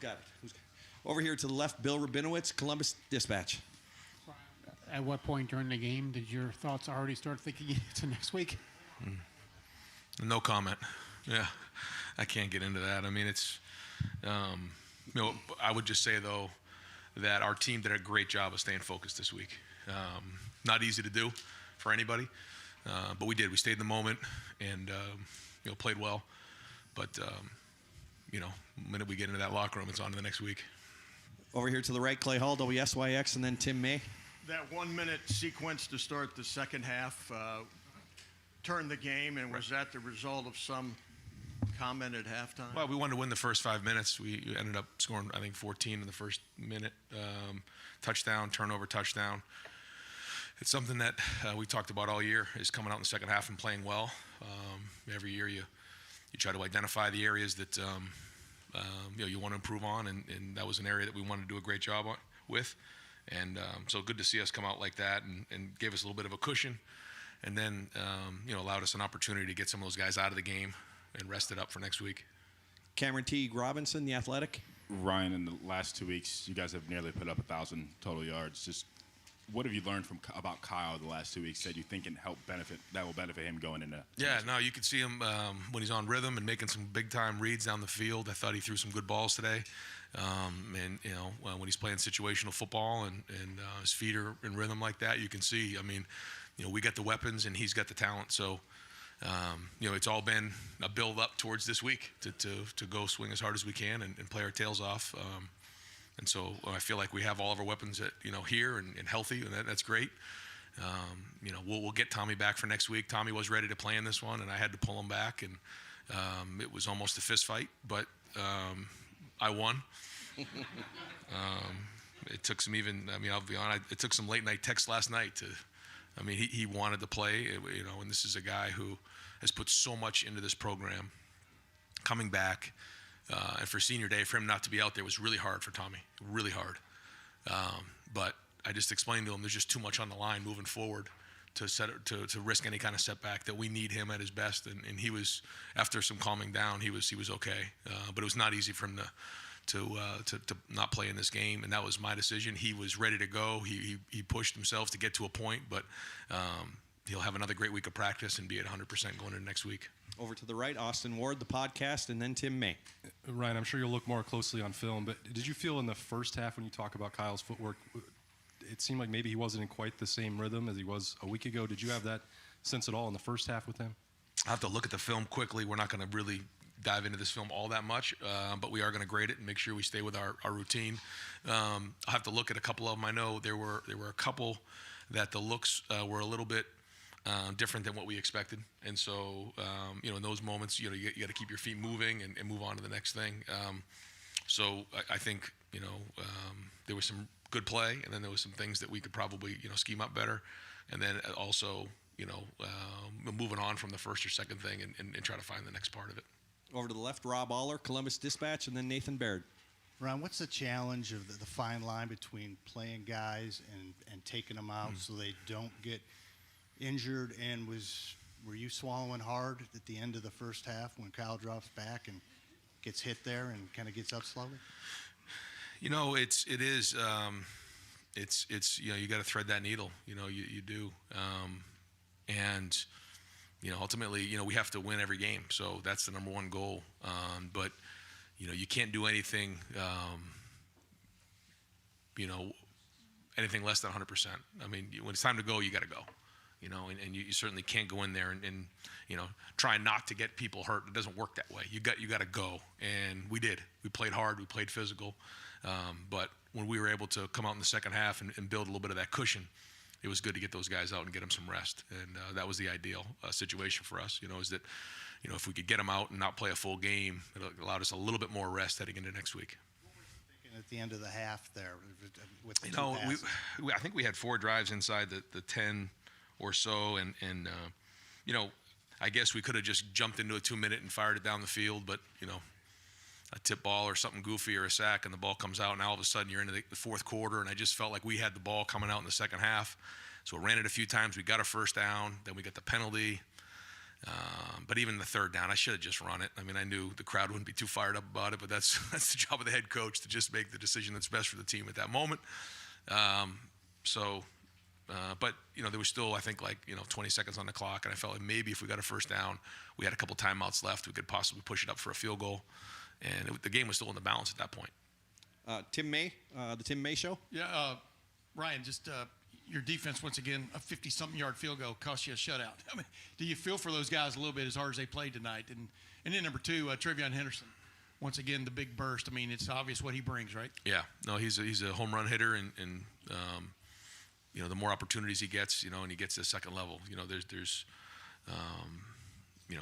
got it? Over here to the left, Bill Rabinowitz, Columbus Dispatch. At what point during the game did your thoughts already start thinking to next week? No comment. Yeah, I can't get into that. I mean, it's, I would just say, though, that our team did a great job of staying focused this week. Not easy to do for anybody, but we did. We stayed in the moment and, played well. But, the minute we get into that locker room, it's on to the next week. Over here to the right, Clay Hall, WSYX, and then Tim May. That 1 minute sequence to start the second half turned the game, and was that the result of some comment at halftime? Well, we wanted to win the first 5 minutes. We ended up scoring, I think, 14 in the first minute. Touchdown, turnover, touchdown. It's something that we talked about all year, is coming out in the second half and playing well. Every year you try to identify the areas that you want to improve on, and that was an area that we wanted to do a great job with. And so good to see us come out like that and gave us a little bit of a cushion, and then allowed us an opportunity to get some of those guys out of the game and rest it up for next week. Cameron Teague Robinson, The Athletic. Ryan, in the last 2 weeks, you guys have nearly put up 1,000 total yards. Just what have you learned about Kyle the last 2 weeks that you think can help will benefit him going into? Yeah, no, you could see him when he's on rhythm and making some big time reads down the field. I thought he threw some good balls today. And when he's playing situational football and his feet are in rhythm like that, you can see. I mean, we got the weapons and he's got the talent. So, it's all been a build up towards this week to go swing as hard as we can and play our tails off. And so I feel like we have all of our weapons here and healthy, and that's great. We'll get Tommy back for next week. Tommy was ready to play in this one, and I had to pull him back, and it was almost a fist fight, but I won. It took some I'll be honest, it took some late night texts last night he wanted to play, and this is a guy who has put so much into this program. Coming back, and for senior day, for him not to be out there was really hard for Tommy, really hard. But I just explained to him there's just too much on the line moving forward to risk any kind of setback, that we need him at his best. And he was, after some calming down, he was okay. But it was not easy for him to not play in this game, and that was my decision. He was ready to go. He pushed himself to get to a point, but he'll have another great week of practice and be at 100% going into next week. Over to the right, Austin Ward, the podcast, and then Tim May. Ryan, I'm sure you'll look more closely on film, but did you feel in the first half when you talk about Kyle's footwork, it seemed like maybe he wasn't in quite the same rhythm as he was a week ago? Did you have that sense at all in the first half with him? I have to look at the film quickly. We're not going to really dive into this film all that much, but we are going to grade it and make sure we stay with our routine. I'll have to look at a couple of them. I know there were a couple that the looks were a little bit different than what we expected, and so in those moments, you got to keep your feet moving and move on to the next thing. So I think there was some good play, and then there was some things that we could probably scheme up better, and then also moving on from the first or second thing and try to find the next part of it. Over to the left, Rob Aller, Columbus Dispatch, and then Nathan Baird. Ron, what's the challenge of the fine line between playing guys and taking them out so they don't get injured? And were you swallowing hard at the end of the first half when Kyle drops back and gets hit there and kind of gets up slowly? It is you got to thread that needle. You do, and ultimately we have to win every game. So that's the number one goal. But you can't do anything anything less than 100%. I mean, when it's time to go, you got to go. And you certainly can't go in there and try not to get people hurt. It doesn't work that way. You got to go, and we did. We played hard. We played physical. But when we were able to come out in the second half and build a little bit of that cushion, it was good to get those guys out and get them some rest. And that was the ideal situation for us. Is that if we could get them out and not play a full game, it allowed us a little bit more rest heading into next week. At the end of the half there, with the I think we had 4 drives inside the 10 or so, and I guess we could have just jumped into a 2-minute and fired it down the field, but a tip ball or something goofy or a sack, and the ball comes out, and all of a sudden you're into the fourth quarter, and I just felt like we had the ball coming out in the second half, so we ran it a few times. We got a first down, then we got the penalty, But even the third down, I should have just run it. I mean, I knew the crowd wouldn't be too fired up about it, but that's the job of the head coach to just make the decision that's best for the team at that moment. But there was still, I think, 20 seconds on the clock, and I felt like maybe if we got a first down, we had a couple timeouts left, we could possibly push it up for a field goal, and the game was still in the balance at that point. Tim May, the Tim May Show. Yeah, Ryan, just your defense, once again, a 50-something yard field goal cost you a shutout. I mean, do you feel for those guys a little bit as hard as they played tonight? And then number two, Trevion Henderson, once again, the big burst. I mean, it's obvious what he brings, right? Yeah, no, he's a home run hitter, and the more opportunities he gets, and he gets to the second level,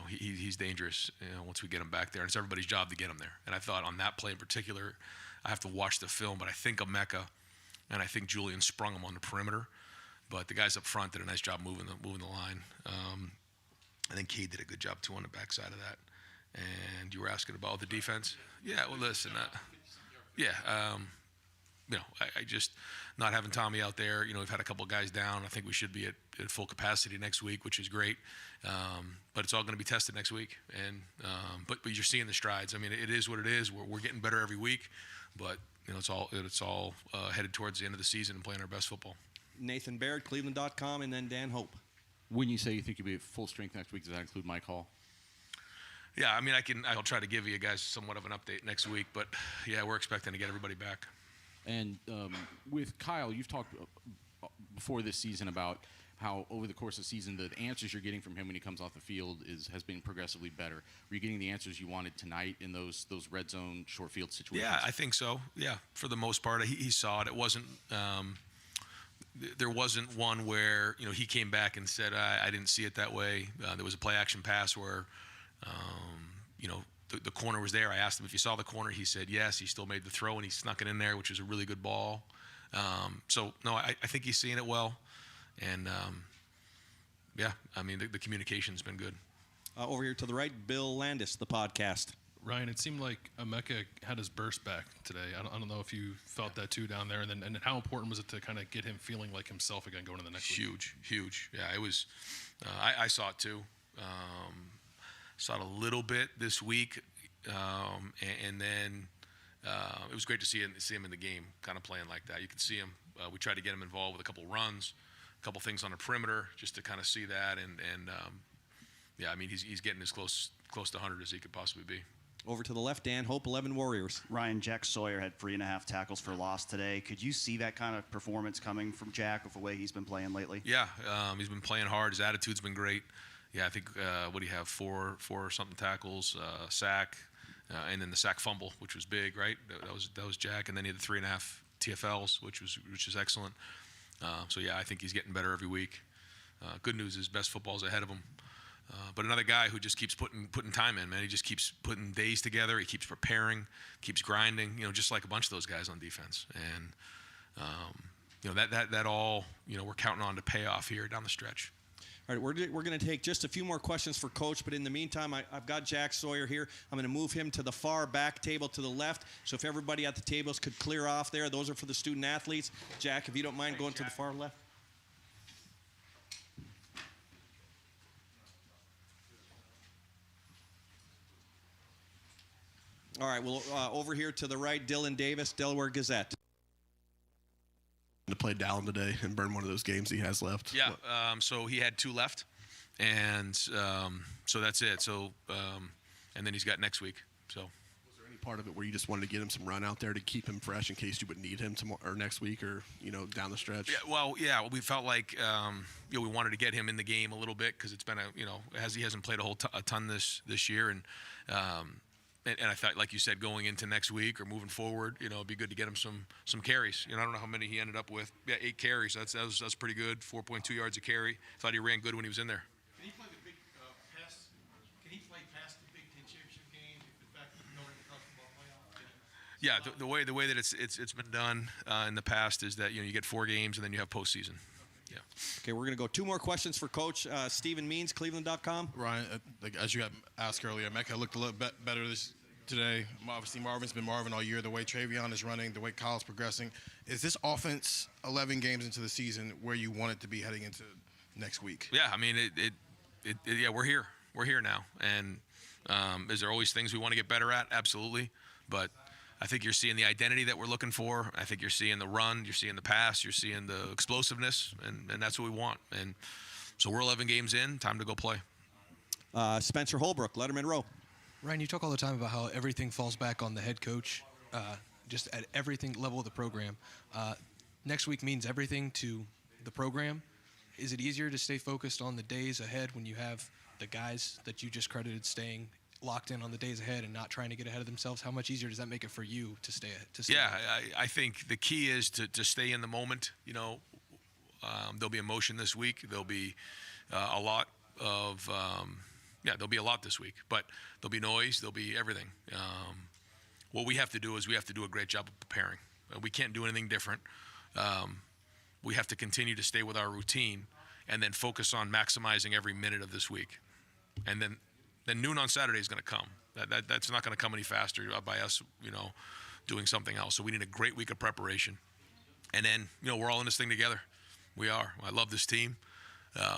he's dangerous. Once we get him back there, and it's everybody's job to get him there. And I thought on that play in particular, I have to watch the film, but I think Emeka and I think Julian sprung him on the perimeter, but the guys up front did a nice job moving the line. I think Cade did a good job too on the backside of that. And you were asking about the defense. Yeah, well, listen, I just not having Tommy out there. We've had a couple of guys down. I think we should be at full capacity next week, which is great. But it's all going to be tested next week. And but you're seeing the strides. I mean, it is what it is. We're getting better every week, but it's all headed towards the end of the season and playing our best football. Nathan Baird, Cleveland.com, and then Dan Hope. When you say you think you'll be at full strength next week, does that include Mike Hall? Yeah, I mean, I'll try to give you guys somewhat of an update next week, but yeah, we're expecting to get everybody back. And with Kyle, you've talked before this season about how over the course of the season, the answers you're getting from him when he comes off the field has been progressively better. Were you getting the answers you wanted tonight in those red zone short field situations? Yeah, I think so. Yeah, for the most part, he saw it. It wasn't. There wasn't one where he came back and said, I didn't see it that way. There was a play action pass where the corner was there. I asked him if he saw the corner. He said yes. He still made the throw and he snuck it in there, which was a really good ball. So no, I think he's seeing it well, and I mean the communication's been good. Over here to the right, Bill Landis, the podcast. Ryan, it seemed like Emeka had his burst back today. I don't know if you felt that too down there, and how important was it to kind of get him feeling like himself again going to the next week? Huge. Yeah, it was. I saw it too. Saw it a little bit this week, and then it was great to see him in the game, kind of playing like that. You could see him. We tried to get him involved with a couple runs, a couple things on the perimeter, just to kind of see that. And I mean, he's getting as close to 100 as he could possibly be. Over to the left, Dan Hope, 11 Warriors. Ryan, Jack Sawyer had 3.5 tackles for loss today. Could you see that kind of performance coming from Jack with the way he's been playing lately? Yeah, he's been playing hard. His attitude's been great. Yeah, I think what do you have? Four something tackles, sack, and then the sack fumble, which was big, right? That was Jack, and then he had the 3.5 TFLs, which is excellent. So yeah, I think he's getting better every week. Good news is best football's ahead of him. But another guy who just keeps putting time in, man. He just keeps putting days together. He keeps preparing, keeps grinding. Just like a bunch of those guys on defense. And that all we're counting on to pay off here down the stretch. All right, we're going to take just a few more questions for Coach, but in the meantime, I've got Jack Sawyer here. I'm going to move him to the far back table to the left. So if everybody at the tables could clear off there, those are for the student athletes. Jack, if you don't mind going to the far left. All right, well, over here to the right, Dylan Davis, Delaware Gazette. To play Dallin today and burn one of those games he has left. Yeah, so he had 2 left, and so that's it. So, and then he's got next week. So, was there any part of it where you just wanted to get him some run out there to keep him fresh in case you would need him tomorrow or next week or down the stretch? Yeah, we felt like we wanted to get him in the game a little bit because it's been he hasn't played a ton this year, and I thought, like you said, going into next week or moving forward, it'd be good to get him some carries. I don't know how many he ended up with. Yeah, 8 carries. That's pretty good. 4.2 yards a carry. Thought he ran good when he was in there. Can he play the big pass? Can he play past the Big Ten championship game if in fact he's going to college football playoff? Yeah, the way that it's been done in the past is that you get 4 games and then you have postseason. Yeah. Okay, we're going to go 2 more questions for Coach Stephen Means, Cleveland.com. Ryan, as you got asked earlier, Emeka looked a little bit better today. Obviously, Marvin's been Marvin all year. The way Trevion is running, the way Kyle's progressing. Is this offense 11 games into the season where you want it to be heading into next week? Yeah, I mean, yeah, we're here. we're here now. And is there always things we want to get better at? Absolutely. But I think you're seeing the identity that we're looking for. I think you're seeing the run, you're seeing the pass, you're seeing the explosiveness, and that's what we want. And so we're 11 games in, time to go play. Spencer Holbrook, Letterman Row. Ryan, you talk all the time about how everything falls back on the head coach, just at everything level of the program. Next week means everything to the program. Is it easier to stay focused on the days ahead when you have the guys that you just credited staying locked in on the days ahead and not trying to get ahead of themselves? How much easier does that make it for you to stay? Yeah, I think the key is to stay in the moment. You know, there'll be emotion this week. There'll be a lot of there'll be a lot this week, but there'll be noise. There'll be everything. What we have to do is we have to do a great job of preparing. We can't do anything different. We have to continue to stay with our routine and then focus on maximizing every minute of this week. And then noon on Saturday is going to come. That's not going to come any faster by us, doing something else. So we need a great week of preparation. And then, we're all in this thing together. We are. I love this team.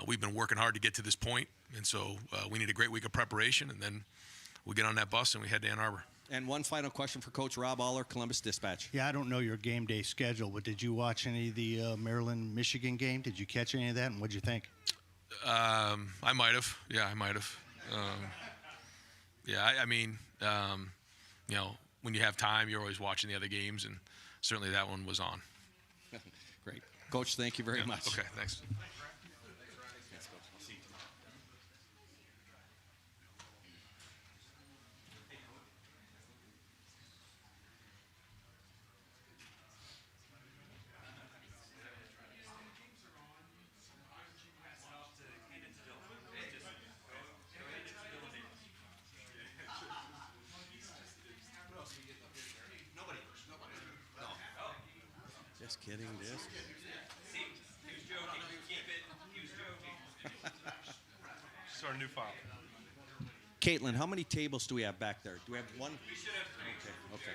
We've been working hard to get to this point. And so we need a great week of preparation. And then we get on that bus and we head to Ann Arbor. And one final question for Coach Rob Aller, Columbus Dispatch. Yeah, I don't know your game day schedule, but did you watch any of the Maryland-Michigan game? Did you catch any of that, and what'd you think? I might have. Yeah, I might have. When you have time, you're always watching the other games, and certainly that one was on. Great. Coach, thank you very much. Okay, thanks. Just kidding, just. It's our new file. Caitlin, how many tables do we have back there? Do we have one? We should have. Okay.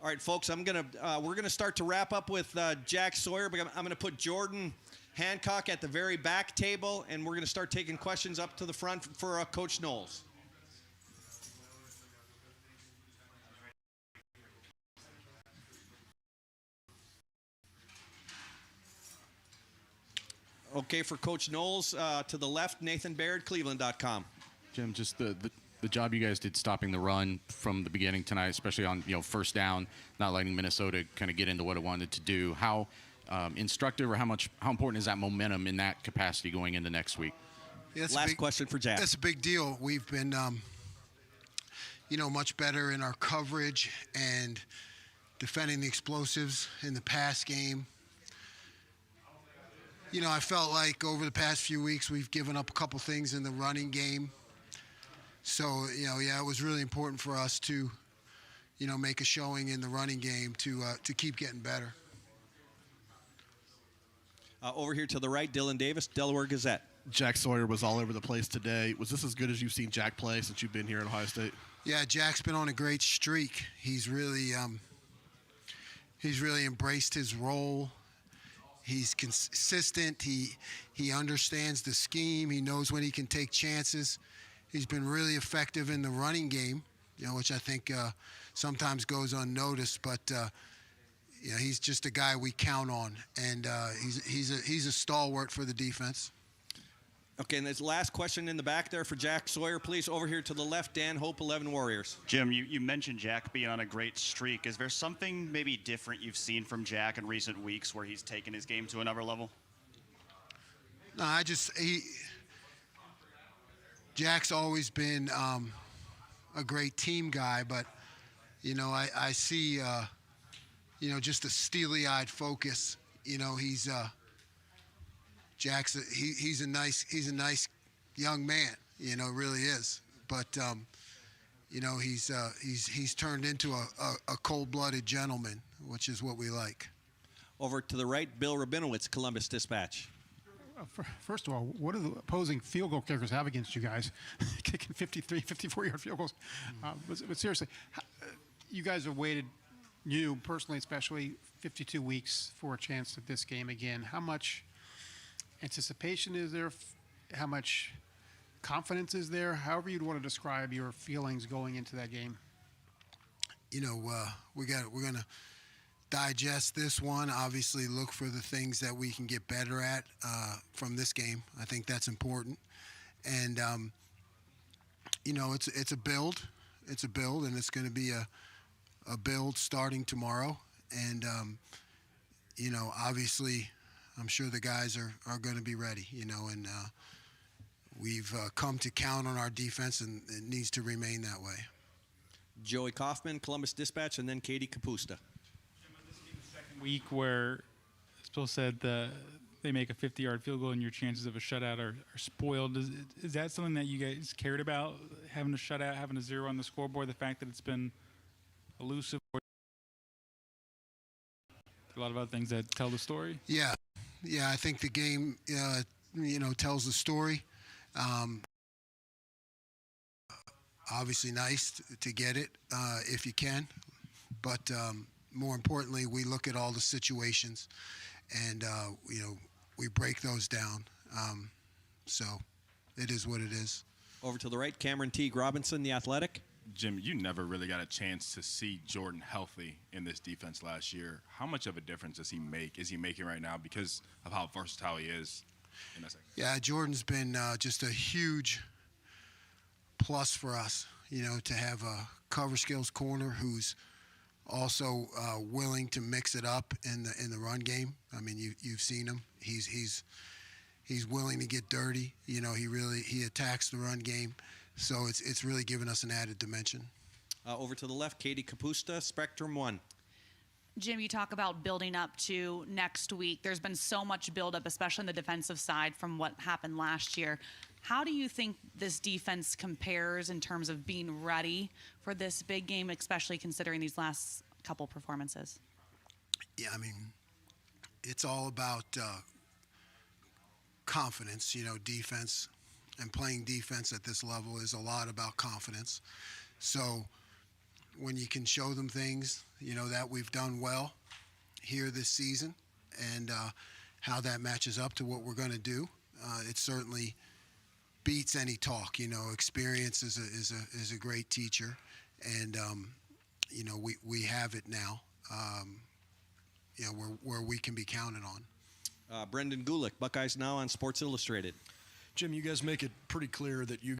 All right, folks, we're gonna start to wrap up with Jack Sawyer, but I'm gonna put Jordan Hancock at the very back table, and we're gonna start taking questions up to the front for Coach Knowles. Okay, for Coach Knowles, to the left, Nathan Baird, Cleveland.com. Jim, just the job you guys did stopping the run from the beginning tonight, especially on first down, not letting Minnesota kind of get into what it wanted to do. How instructive or how important is that momentum in that capacity going into next week? Yeah, Last question for Jack. That's a big deal. We've been, much better in our coverage and defending the explosives in the pass game. I felt like over the past few weeks we've given up a couple things in the running game. So, it was really important for us to, make a showing in the running game to keep getting better. Over here to the right, Dylan Davis, Delaware Gazette. Jack Sawyer was all over the place today. Was this as good as you've seen Jack play since you've been here at Ohio State? Yeah, Jack's been on a great streak. He's really embraced his role. He's consistent. He understands the scheme. He knows when he can take chances. He's been really effective in the running game, which I think sometimes goes unnoticed. But he's just a guy we count on, and he's a stalwart for the defense. Okay, and this last question in the back there for Jack Sawyer, please. Over here to the left, Dan Hope, 11 Warriors. Jim, you mentioned Jack being on a great streak. Is there something maybe different you've seen from Jack in recent weeks where he's taken his game to another level? No, Jack's always been a great team guy, but I see just a steely-eyed focus. He's a nice young man. Really is. But he's turned into a cold-blooded gentleman, which is what we like. Over to the right, Bill Rabinowitz, Columbus Dispatch. First of all, what do the opposing field goal kickers have against you guys? Kicking 53, 54-yard field goals. But seriously, you guys have waited, you personally especially, 52 weeks for a chance at this game again. How much anticipation is there? How much confidence is there? However you'd want to describe your feelings going into that game. We're gonna digest this one. Obviously, look for the things that we can get better at from this game. I think that's important. And it's a build. It's a build, and it's going to be a build starting tomorrow. And obviously, I'm sure the guys are going to be ready, and we've come to count on our defense, and it needs to remain that way. Joey Kaufman, Columbus Dispatch, and then Katie Kapusta. Week where Spill said they make a 50-yard field goal and your chances of a shutout are spoiled. Is that something that you guys cared about, having a shutout, having a 0 on the scoreboard, the fact that it's been elusive? A lot of other things that tell the story? Yeah, I think the game, tells the story. Obviously nice to get it if you can, but more importantly, we look at all the situations and, we break those down. So it is what it is. Over to the right, Cameron Teague Robinson, The Athletic. Jim, you never really got a chance to see Jordan healthy in this defense last year. How much of a difference does he make? Is he making right now because of how versatile he is? Yeah, Jordan's been just a huge plus for us, to have a cover skills corner who's also willing to mix it up in the run game. I mean, you've seen him. He's willing to get dirty. He attacks the run game. So it's really given us an added dimension. Over to the left, Katie Kapusta, Spectrum One. Jim, you talk about building up to next week. There's been so much buildup, especially on the defensive side from what happened last year. How do you think this defense compares in terms of being ready for this big game, especially considering these last couple performances? Yeah, I mean, it's all about confidence, defense. And playing defense at this level is a lot about confidence. So when you can show them things, that we've done well here this season, and how that matches up to what we're going to do. It certainly beats any talk. Experience is a great teacher, and we have it now. Where we can be counted on. Brendan Gulick, Buckeyes Now on Sports Illustrated. Jim, you guys make it pretty clear that you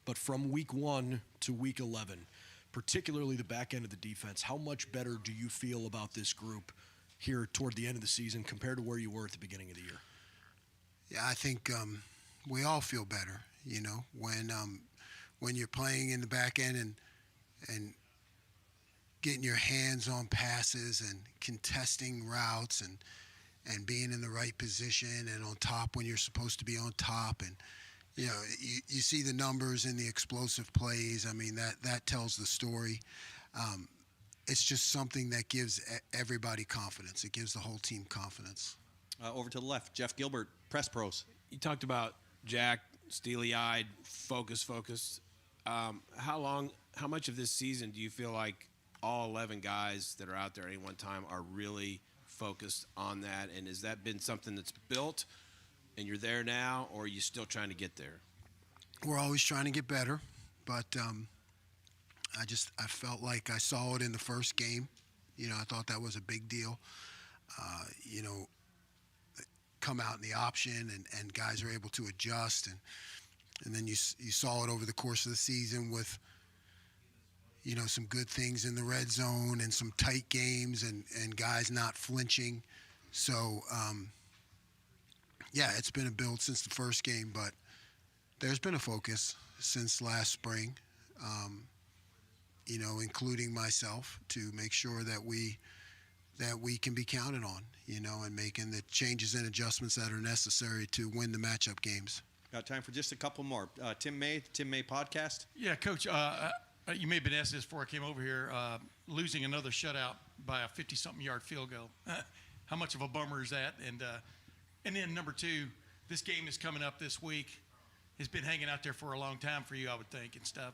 but from week 1 to week 11, particularly the back end of the defense, how much better do you feel about this group here toward the end of the season compared to where you were at the beginning of the year? Yeah, I think we all feel better, when you're playing in the back end and getting your hands on passes and contesting routes and being in the right position and on top when you're supposed to be on top. And you see the numbers and the explosive plays. I mean, that tells the story. It's just something that gives everybody confidence. It gives the whole team confidence. Over to the left, Jeff Gilbert, Press Pros. You talked about Jack, steely-eyed, focused. How much of this season do you feel like all 11 guys that are out there at any one time are really focused on that? And has that been something that's built and you're there now, or are you still trying to get there? We're always trying to get better, but I felt like I saw it in the first game. I thought that was a big deal. Come out in the option and guys are able to adjust, and then you saw it over the course of the season with some good things in the red zone and some tight games and guys not flinching. So yeah, it's been a build since the first game, but there's been a focus since last spring, including myself, to make sure that we can be counted on, and making the changes and adjustments that are necessary to win the matchup games. Got time for just a couple more. Tim May podcast. Yeah, Coach, you may have been asked this before I came over here, losing another shutout by a 50-something yard field goal. How much of a bummer is that? And then number 2, this game is coming up this week. It's been hanging out there for a long time for you, I would think, and stuff.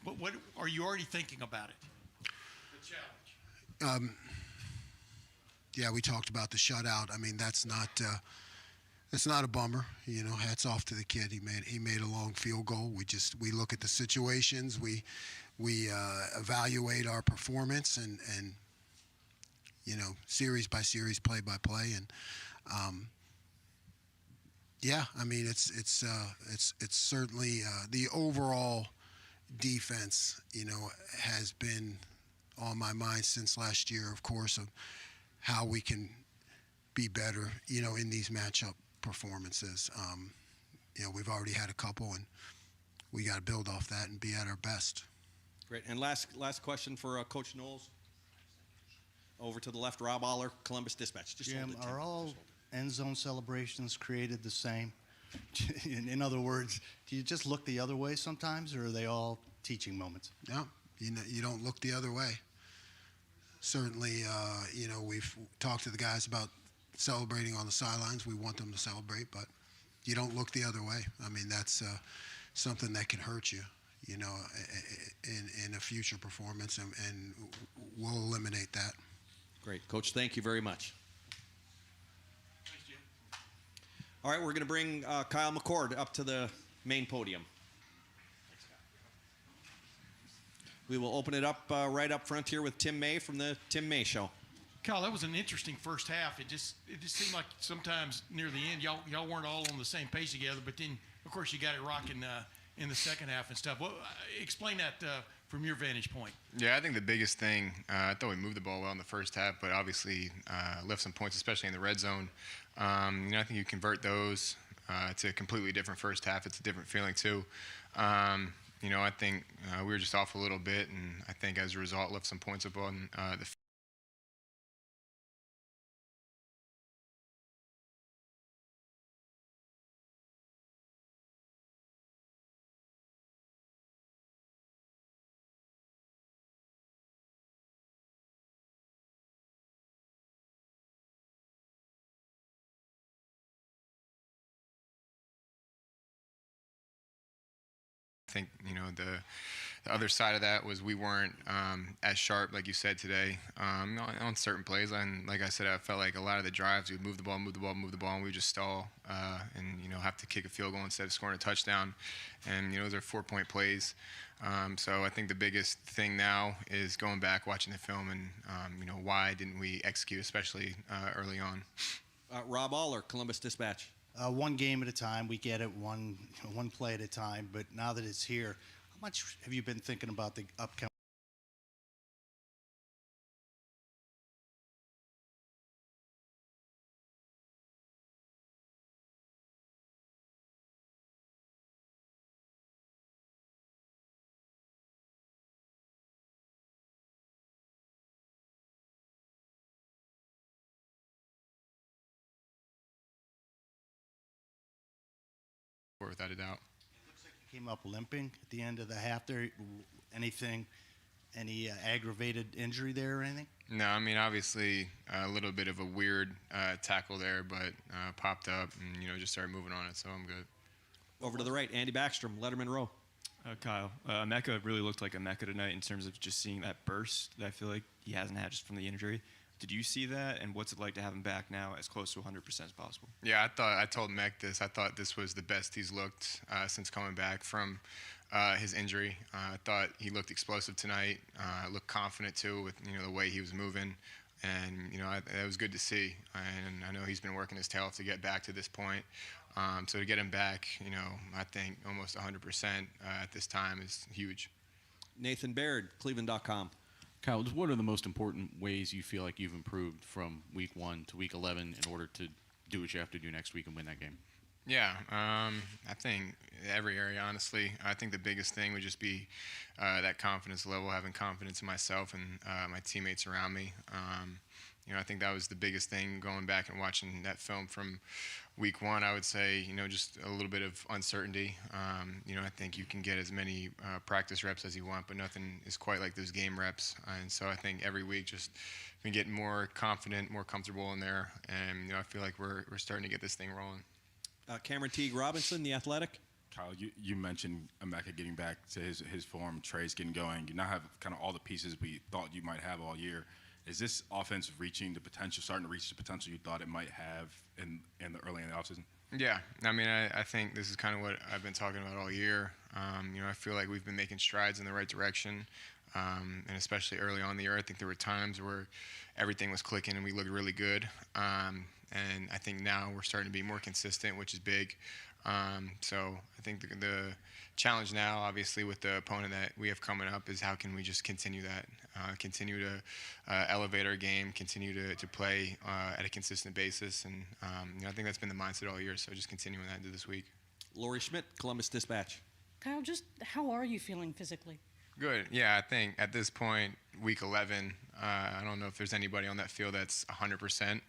But what are you already thinking about it? The challenge. Yeah, we talked about the shutout. I mean, that's not a bummer. Hats off to the kid. He made a long field goal. We look at the situations. We evaluate our performance and series by series, play by play, and yeah, I mean it's certainly the overall defense. Has been on my mind since last year, of course, of how we can be better, in these matchup performances. We've already had a couple, and we got to build off that and be at our best. Great. And last question for Coach Knowles. Over to the left, Rob Aller, Columbus Dispatch. Just Jim, are all end zone celebrations created the same? In other words, do you just look the other way sometimes, or are they all teaching moments? No, you don't look the other way. Certainly, we've talked to the guys about celebrating on the sidelines. We want them to celebrate, but you don't look the other way. I mean, that's something that can hurt you, in a future performance, and we'll eliminate that. Great. Coach, thank you very much. Thanks, Jim. All right, we're going to bring Kyle McCord up to the main podium. We will open it up right up front here with Tim May from the Tim May Show. Kyle, that was an interesting first half. It just seemed like sometimes near the end, y'all weren't all on the same page together. But then, of course, you got it rocking in the second half and stuff. Well, explain that from your vantage point. Yeah, I think the biggest thing, I thought we moved the ball well in the first half, but obviously left some points, especially in the red zone. I think you convert those. It's a completely different first half. It's a different feeling too. I think we were just off a little bit, and I think as a result left some points up on the think, the other side of that was we weren't as sharp, like you said today, on certain plays. And like I said, I felt like a lot of the drives, we would move the ball, and we would just stall and, have to kick a field goal instead of scoring a touchdown. And, those are 4-point plays. So I think the biggest thing now is going back, watching the film, and, why didn't we execute, especially early on. Rob Aller, Columbus Dispatch. One game at a time. We get it one play at a time. But now that it's here, how much have you been thinking about the upcoming? Without a doubt. Came up limping at the end of the half there. Any aggravated injury there or anything? No, I mean, obviously a little bit of a weird tackle there, but popped up and, just started moving on it, so I'm good. Over to the right, Andy Backstrom, Letterman Row. Kyle, Emeka really looked like Emeka tonight in terms of just seeing that burst that I feel like he hasn't had just from the injury. Did you see that, and what's it like to have him back now as close to 100% as possible? Yeah, I told Mech this. I thought this was the best he's looked since coming back from his injury. I thought he looked explosive tonight. Looked confident too with the way he was moving, and it was good to see. And I know he's been working his tail off to get back to this point. So to get him back, I think almost 100% at this time is huge. Nathan Baird, Cleveland.com. Kyle, what are the most important ways you feel like you've improved from week 1 to week 11 in order to do what you have to do next week and win that game? Yeah, I think every area, honestly. I think the biggest thing would just be that confidence level, having confidence in myself and my teammates around me. I think that was the biggest thing going back and watching that film from week 1. I would say, just a little bit of uncertainty. I think you can get as many practice reps as you want, but nothing is quite like those game reps. And so I think every week just been getting more confident, more comfortable in there. And, I feel like we're starting to get this thing rolling. Cameron Teague Robinson, The Athletic. Kyle, you mentioned Emeka getting back to his form, Trey's getting going. You now have kind of all the pieces we thought you might have all year. Is this offense starting to reach the potential you thought it might have in the early in the offseason? Yeah, I mean, I think this is kind of what I've been talking about all year. I feel like we've been making strides in the right direction, and especially early on in the year. I think there were times where everything was clicking and we looked really good. And I think now we're starting to be more consistent, which is big. So I think the challenge now, obviously, with the opponent that we have coming up is how can we just continue that, continue to elevate our game, continue to play at a consistent basis. And I think that's been the mindset all year, so just continuing that into this week. Lori Schmidt, Columbus Dispatch. Kyle, just how are you feeling physically? Good. Yeah, I think at this point, week 11, I don't know if there's anybody on that field that's 100%,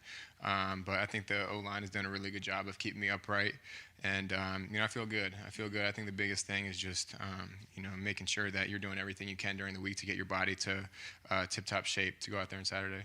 but I think the O-line has done a really good job of keeping me upright, and I feel good. I think the biggest thing is just making sure that you're doing everything you can during the week to get your body to tip-top shape to go out there on Saturday.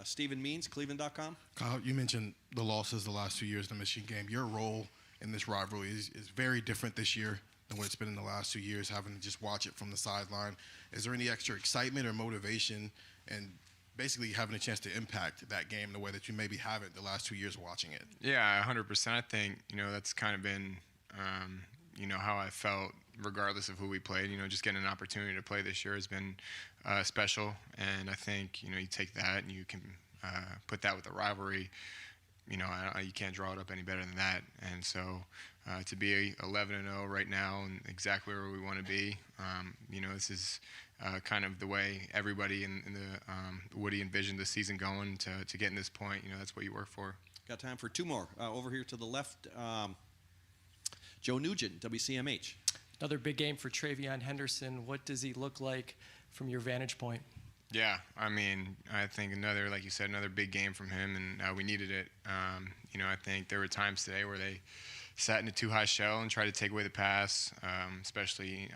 Stephen Means, Cleveland.com. Kyle, you mentioned the losses the last 2 years in the Michigan game. Your role in this rivalry is very different this year than what it's been in the last 2 years, having to just watch it from the sideline. Is there any extra excitement or motivation and basically having a chance to impact that game the way that you maybe haven't the last 2 years watching it? Yeah, 100%. I think, that's kind of been, how I felt regardless of who we played. Just getting an opportunity to play this year has been special. And I think, you take that and you can put that with the rivalry. You can't draw it up any better than that. And so to be 11-0 right now and exactly where we want to be, this is kind of the way everybody in the Woody envisioned the season going to get in this point. That's what you work for. Got time for two more. Over here to the left, Joe Nugent, WCMH. Another big game for TreVeyon Henderson. What does he look like from your vantage point? Yeah, I mean, I think like you said, another big game from him, and we needed it. I think there were times today where they sat in a too high shell and tried to take away the pass, especially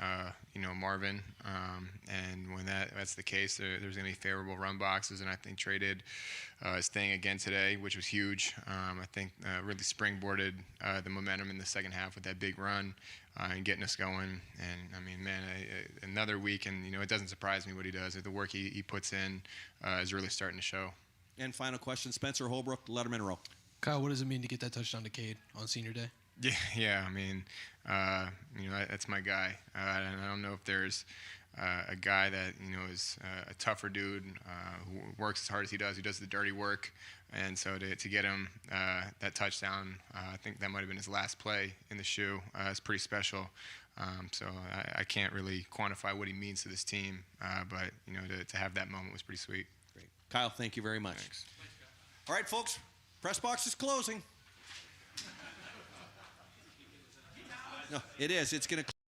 Marvin. And when that's the case, there's going to be favorable run boxes, and I think Trey did his thing again today, which was huge. I think really springboarded the momentum in the second half with that big run and getting us going. And I mean, man, another week, and it doesn't surprise me what he does. The work he puts in is really starting to show. And final question, Spencer Holbrook, Letterman Row. Kyle, what does it mean to get that touchdown to Cade on senior day? Yeah. I mean, that's my guy, and I don't know if there's a guy that is a tougher dude who works as hard as he does. He does the dirty work, and so to get him that touchdown, I think that might have been his last play in the shoe. It's pretty special. So I can't really quantify what he means to this team, but to have that moment was pretty sweet. Great, Kyle. Thank you very much. Thanks. All right, folks. Press box is closing. No, it is. It's going to.